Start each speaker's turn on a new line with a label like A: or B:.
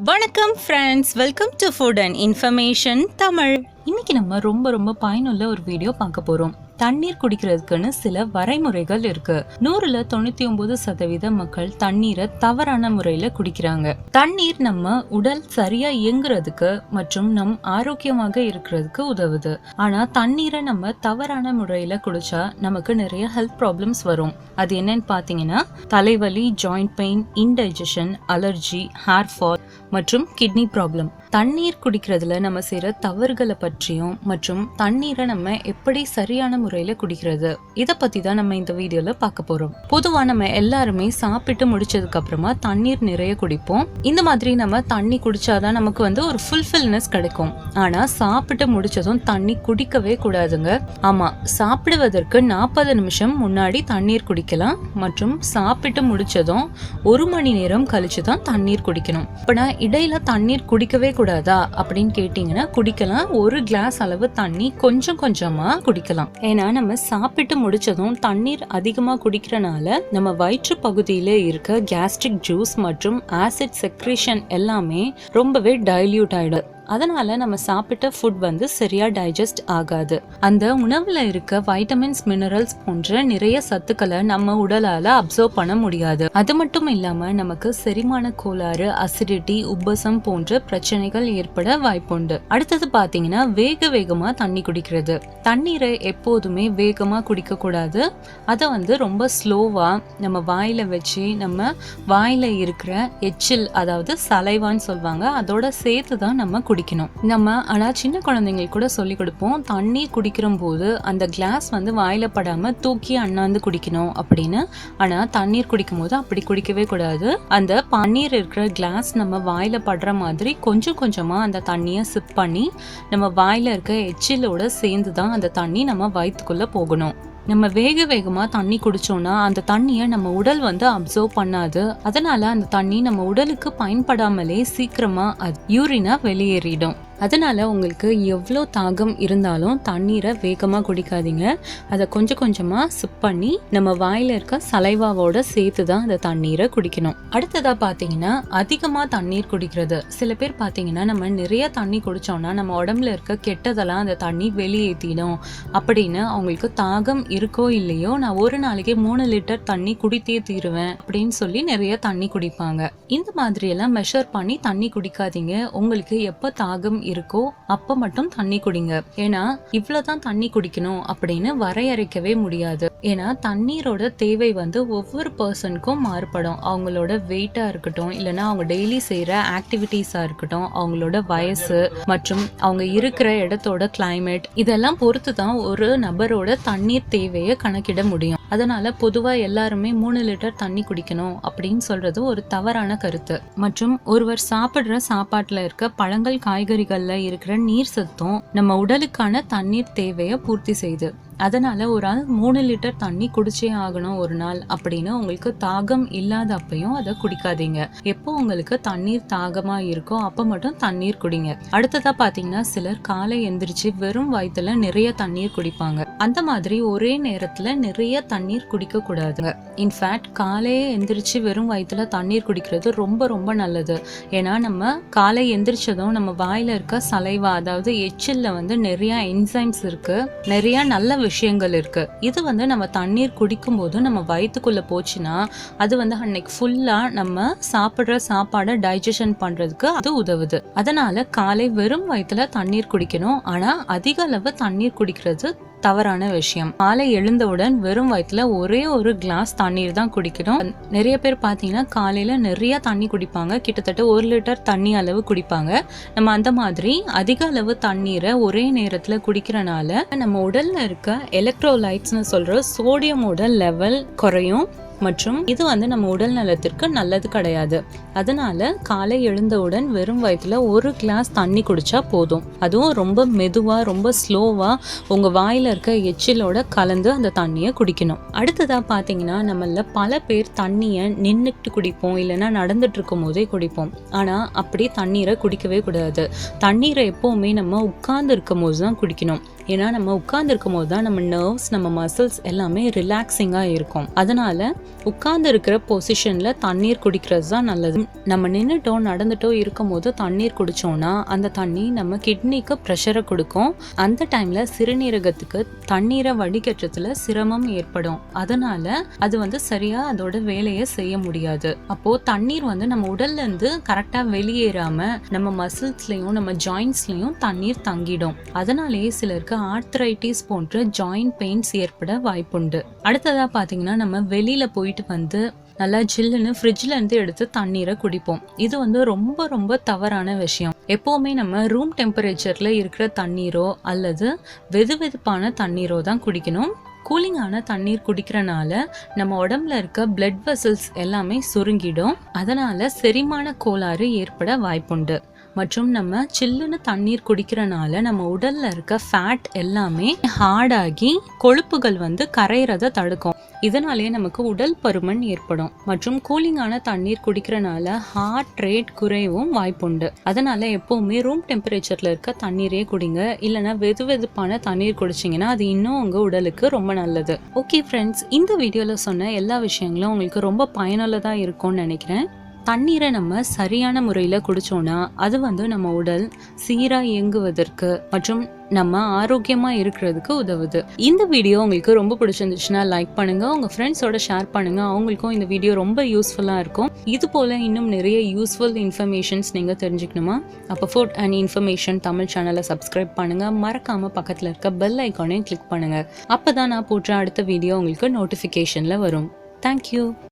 A: வணக்கம் friends, welcome to food and information Tamil. இன்னைக்கு நம்ம ரொம்ப பயனுள்ள ஒரு வீடியோ பார்க்க போறோம். தண்ணீர் குடிக்கிறதுக்குன்னு சில வரைமுறைகள் இருக்கு. 100ல் 99% மக்கள் தண்ணீரை தவறான முறையில குடிக்கிறாங்க. தண்ணீர் நம்ம உடல் சரியா இயங்குறதுக்கு மற்றும் நம் ஆரோக்கியமாக இருக்கிறதுக்கு உதவுது. ஆனா தண்ணீரை நம்ம தவறான முறையில குடிச்சா நமக்கு நிறைய ஹெல்த் ப்ராப்ளம்ஸ் வரும். அது என்னன்னு பாத்தீங்கன்னா தலைவலி, joint pain, indigestion, allergy, hair fall மற்றும் கிட்னி ப்ராப்ளம். தண்ணீர் குடிக்கிறதுல நம்ம செய்யற தவறுகளை பற்றியும் மற்றும் தண்ணீரை நம்ம எப்படி சரியான முறையில குடிக்கிறது, இதை பத்தி தான் நம்ம இந்த வீடியோல பார்க்க போறோம். பொதுவா நம்ம எல்லாருமே சாப்பிட்டு முடிச்சதுக்கு அப்புறமா தண்ணீர் நிறைய குடிப்போம். இந்த மாதிரி நம்ம தண்ணி குடிச்சாதான் நமக்கு ஒரு ஃபுல்ஃபில்னஸ் கிடைக்கும். ஆனா சாப்பிட்டு முடிச்சதும் தண்ணி குடிக்கவே கூடாதுங்க. ஆமா, சாப்பிடுவதற்கு 40 நிமிஷம் முன்னாடி தண்ணீர் குடிக்கலாம் மற்றும் சாப்பிட்டு முடிச்சதும் 1 மணி நேரம் கழிச்சு தான் தண்ணீர் குடிக்கணும். இப்ப இடையில தண்ணீர் குடிக்கவே கூடாதா அப்படின்னு கேட்டீங்கன்னா குடிக்கலாம். 1 கிளாஸ் அளவு தண்ணி கொஞ்சமா குடிக்கலாம். ஏன்னா நம்ம சாப்பிட்டு முடிச்சதும் தண்ணீர் அதிகமா குடிக்கிறனால நம்ம வயிற்று பகுதியில இருக்க கேஸ்ட்ரிக் ஜூஸ் மற்றும் ஆசிட் செக்ரேஷன் எல்லாமே ரொம்பவே டைல்யூட் ஆயிடும். அதனால நம்ம சாப்பிட்ட ஃபுட் சரியா டைஜஸ்ட் ஆகாது. அந்த உணவுல இருக்க வைட்டமின்ஸ், மினரல்ஸ் போன்ற நிறைய சத்துக்களை நம்ம உடலால அப்சர்வ் பண்ண முடியாது. அது மட்டும் இல்லாம நமக்கு செரிமான கோளாறு, அசிடிட்டி, உப்பசம் போன்ற பிரச்சனைகள் ஏற்பட வாய்ப்புண்டு. அடுத்தது பாத்தீங்கன்னா வேகமா தண்ணி குடிக்கிறது. தண்ணீரை எப்போதுமே வேகமா குடிக்க கூடாது. அதை ரொம்ப ஸ்லோவா நம்ம வாயில வச்சு நம்ம வாயில இருக்கிற எச்சில், அதாவது சலைவான்னு சொல்லுவாங்க, அதோட சேர்த்து தான் நம்ம குடிக்கணும். நம்ம ஆனா சின்ன குழந்தைங்களுக்கு கூட சொல்லி கொடுப்போம், தண்ணீர் குடிக்கிற போது அந்த கிளாஸ் வாயில படாம தூக்கி அண்ணாந்து குடிக்கணும் அப்படின்னு. ஆனா தண்ணீர் குடிக்கும் போது அப்படி குடிக்கவே கூடாது. அந்த பன்னீர் இருக்கிற கிளாஸ் நம்ம வாயில படுற மாதிரி கொஞ்சமா அந்த தண்ணியை சிப் பண்ணி நம்ம வாயில இருக்க எச்சிலோட சேர்ந்துதான் அந்த தண்ணி நம்ம வயிற்றுக்குள்ள போகணும். நம்ம வேகமா தண்ணி குடிச்சோம்னா அந்த தண்ணியை நம்ம உடல் அப்சர்வ் பண்ணாது. அதனால அந்த தண்ணி நம்ம உடலுக்கு பயன்படாமலே சீக்கிரமா யூரினா வெளியேறிடும். அதனால உங்களுக்கு எவ்வளோ தாகம் இருந்தாலும் தண்ணீரை வேகமா குடிக்காதீங்க. அதை கொஞ்சமா சிப் பண்ணி நம்ம வாயில இருக்க சலைவாவோட சேர்த்து தான் அந்த தண்ணீரை குடிக்கணும். அடுத்ததா பாத்தீங்கன்னா அதிகமா தண்ணீர் குடிக்கிறது. சில பேர் பாத்தீங்கன்னா நம்ம நிறைய தண்ணி குடிச்சோம்னா நம்ம உடம்புல இருக்க கெட்டதெல்லாம் அந்த தண்ணி வெளியேற்றிடும் அப்படின்னு அவங்களுக்கு தாகம் இருக்கோ இல்லையோ, நான் ஒரு நாளைக்கு 3 லிட்டர் தண்ணி குடித்தே தீருவேன் அப்படின்னு சொல்லி நிறைய தண்ணி குடிப்பாங்க. இந்த மாதிரி எல்லாம் மெஷர் பண்ணி தண்ணி குடிக்காதீங்க. உங்களுக்கு எப்ப தாகம் இருக்கோ அப்ப மட்டும் தண்ணி குடிங்க. ஏன்னா இவ்வளவுதான் தண்ணி குடிக்கணும் அப்படின்னு வரையறைக்கவே முடியாது. ஏன்னா தண்ணீரோட தேவை ஒவ்வொரு பர்சனுக்கும் மாறுபடும். அவங்களோட வெயிட்டா இருக்கட்டும், இல்லைன்னா அவங்க டெய்லி செய்யற ஆக்டிவிட்டிஸா இருக்கட்டும், அவங்களோட வயசு மற்றும் அவங்க இருக்கிற இடத்தோட கிளைமேட், இதெல்லாம் பொறுத்து தான் ஒரு நபரோட தண்ணீர் தேவையை கணக்கிட முடியும். அதனால பொதுவா எல்லாருமே 3 லிட்டர் தண்ணி குடிக்கணும் அப்படின்னு சொல்றது ஒரு தவறான கருத்து. மற்றும் ஒருவர் சாப்பிடுற சாப்பாட்டுல இருக்க பழங்கள், காய்கறிகள்ல இருக்கிற நீர் சத்தும் நம்ம உடலுக்கான தண்ணீர் தேவையை பூர்த்தி செய்யுது. அதனால ஒரு ஆள் 3 லிட்டர் தண்ணி குடிச்சே ஆகணும் ஒரு நாள் அப்படின்னு உங்களுக்கு தாகம் இல்லாத அப்பையும் அதை குடிக்காதீங்க. எப்போ உங்களுக்கு தண்ணீர் தாகமா இருக்கோ அப்ப மட்டும் தண்ணீர் குடிங்க. அடுத்ததா பாத்தீங்கன்னா சிலர் காலை எந்திரிச்சு வெறும் வயிற்றுல நிறைய தண்ணீர் குடிப்பாங்க. அந்த மாதிரி ஒரே நேரத்துல நிறைய தண்ணீர் குடிக்க கூடாதுங்க. இன்ஃபேக்ட் காலையே எந்திரிச்சு வெறும் வயிற்றுல தண்ணீர் குடிக்கிறது ரொம்ப நல்லது. ஏன்னா நம்ம காலை எந்திரிச்சதும் நம்ம வாயில இருக்க சலைவா, அதாவது எச்சில்ல நிறைய என்சைம்ஸ் இருக்கு, நிறைய நல்ல விஷயங்கள் இருக்கு. இது நம்ம தண்ணீர் குடிக்கும் போது நம்ம வயிற்றுக்குள்ள போச்சுன்னா அது அன்னைக்கு ஃபுல்லா நம்ம சாப்பிடுற சாப்பாடை டைஜஷன் பண்றதுக்கு அது உதவுது. அதனால காலை வெறும் வயிற்றுல தண்ணீர் குடிக்கணும். ஆனா அதிக அளவு தண்ணீர் குடிக்கிறது தவறான விஷயம். காலை எழுந்தவுடன் வெறும் வயிற்றுல ஒரே ஒரு கிளாஸ் தண்ணீர் தான் குடிக்கணும். நிறைய பேர் பாத்தீங்கன்னா காலையில நிறைய தண்ணி குடிப்பாங்க, கிட்டத்தட்ட 1 லிட்டர் தண்ணி அளவு குடிப்பாங்க. நம்ம அந்த மாதிரி அதிக அளவு தண்ணீரை ஒரே நேரத்துல குடிக்கிறனால நம்ம உடல்ல இருக்க எலக்ட்ரோலைட்ஸ்னு சொல்ற சோடியமோட லெவல் குறையும் மற்றும் இது நம்ம உடல் நலத்திற்கு நல்லது கிடையாது. அதனால காலை எழுந்தவுடன் வெறும் வயிற்றுல 1 கிளாஸ் தண்ணி குடிச்சா போதும். அதுவும் ரொம்ப மெதுவா, ரொம்ப ஸ்லோவா உங்க வாயில இருக்க எச்சிலோட கலந்து அந்த தண்ணியை குடிக்கணும். அடுத்ததா பாத்தீங்கன்னா நம்மள பல பேர் தண்ணியை நின்னுட்டு குடிப்போம், இல்லைன்னா நடந்துட்டு இருக்கும் போதே குடிப்போம். ஆனா அப்படி தண்ணீரை குடிக்கவே கூடாது. தண்ணீரை எப்பவுமே நம்ம உட்கார்ந்து இருக்கும் போதுதான் குடிக்கணும். ஏன்னா நம்ம உட்கார்ந்துருக்கும் போது தான் நம்ம நர்வ்ஸ் நம்ம மசில்ஸ் எல்லாமே ரிலாக்ஸிங்காக இருக்கும். அதனால உட்கார்ந்து இருக்கிற பொசிஷன்ல தண்ணீர் குடிக்கிறது தான் நல்லது. நம்ம நின்றுட்டோ நடந்துட்டோ இருக்கும் போது தண்ணீர் குடிச்சோம்னா அந்த தண்ணி நம்ம கிட்னிக்கு ப்ரெஷரை கொடுக்கும். அந்த டைம்ல சிறுநீரகத்துக்கு தண்ணீரை வடிகட்டுறதுல சிரமம் ஏற்படும். அதனால அது சரியா அதோட வேலையை செய்ய முடியாது. அப்போ தண்ணீர் நம்ம உடல்ல இருந்து கரெக்டா வெளியேறாம நம்ம மசில்ஸ்லயும் நம்ம ஜாயின்ஸ்லயும் தண்ணீர் தங்கிடும். அதனாலேயே சிலருக்கு ஆர்த்ரைட்டிஸ் போன்ற ஜாயிண்ட் பெயின்ஸ் ஏற்பட வாய்ப்புண்டு. அடுத்ததா பாத்தீங்கன்னா நம்ம வெளியில போயிட்டு வந்து நல்லா ஜில்லுன்னு ஃப்ரிட்ஜ்ல இருந்து எடுத்து தண்ணீரை குடிப்போம். இது ரொம்ப ரொம்ப தவறான விஷயம். எப்பவுமே நம்ம ரூம் டெம்பரேச்சர்ல இருக்கிற தண்ணீரோ அல்லது வெதுவெதுப்பான தண்ணீரோ தான் குடிக்கணும். கூலிங்கான தண்ணீர் குடிக்கிறனால நம்ம உடம்புல இருக்க பிளட் வெசல்ஸ் எல்லாமே சுருங்கிடும். அதனால செரிமான கோளாறு ஏற்பட வாய்ப்புண்டு. மற்றும் நம்ம சில்லுன்னு தண்ணீர் குடிக்கிறனால நம்ம உடல்ல இருக்க ஃபேட் எல்லாமே ஹார்டாகி கொழுப்புகள் கரையிறத தடுக்கும். இதனாலே நமக்கு உடல் பருமன் ஏற்படும். மற்றும் கூலிங்கான தண்ணீர் குடிக்கிறனால ஹார்ட் ரேட் குறைவும் வாய்ப்புண்டு. அதனால எப்பவுமே ரூம் டெம்பரேச்சர்ல இருக்க தண்ணீரே குடிங்க. இல்லைன்னா வெதுவெதுப்பான தண்ணீர் குடிச்சிங்கன்னா அது இன்னும் உங்க உடலுக்கு ரொம்ப நல்லது. ஓகே ஃப்ரெண்ட்ஸ், இந்த வீடியோல சொன்ன எல்லா விஷயங்களும் உங்களுக்கு ரொம்ப பயனுள்ளதா இருக்கும்னு நினைக்கிறேன். தண்ணீரை நம்ம சரியான முறையில் குடிச்சோன்னா அது நம்ம உடல் சீராக இயங்குவதற்கு மற்றும் நம்ம ஆரோக்கியமாக இருக்கிறதுக்கு உதவுது. இந்த வீடியோ உங்களுக்கு ரொம்ப பிடிச்சிருந்துச்சுன்னா லைக் பண்ணுங்க, உங்க ஃப்ரெண்ட்ஸோட ஷேர் பண்ணுங்க. அவங்களுக்கும் இந்த வீடியோ ரொம்ப யூஸ்ஃபுல்லாக இருக்கும். இது போல இன்னும் நிறைய யூஸ்ஃபுல் இன்ஃபர்மேஷன்ஸ் நீங்கள் தெரிஞ்சுக்கணுமா? அப்போ ஃபுட் அண்ட் இன்ஃபர்மேஷன் தமிழ் சேனலை சப்ஸ்கிரைப் பண்ணுங்க. மறக்காம பக்கத்தில் இருக்க பெல் ஐக்கானையும் கிளிக் பண்ணுங்க. அப்போதான் நான் போடுற அடுத்த வீடியோ உங்களுக்கு நோட்டிஃபிகேஷனில் வரும். தேங்க்யூ.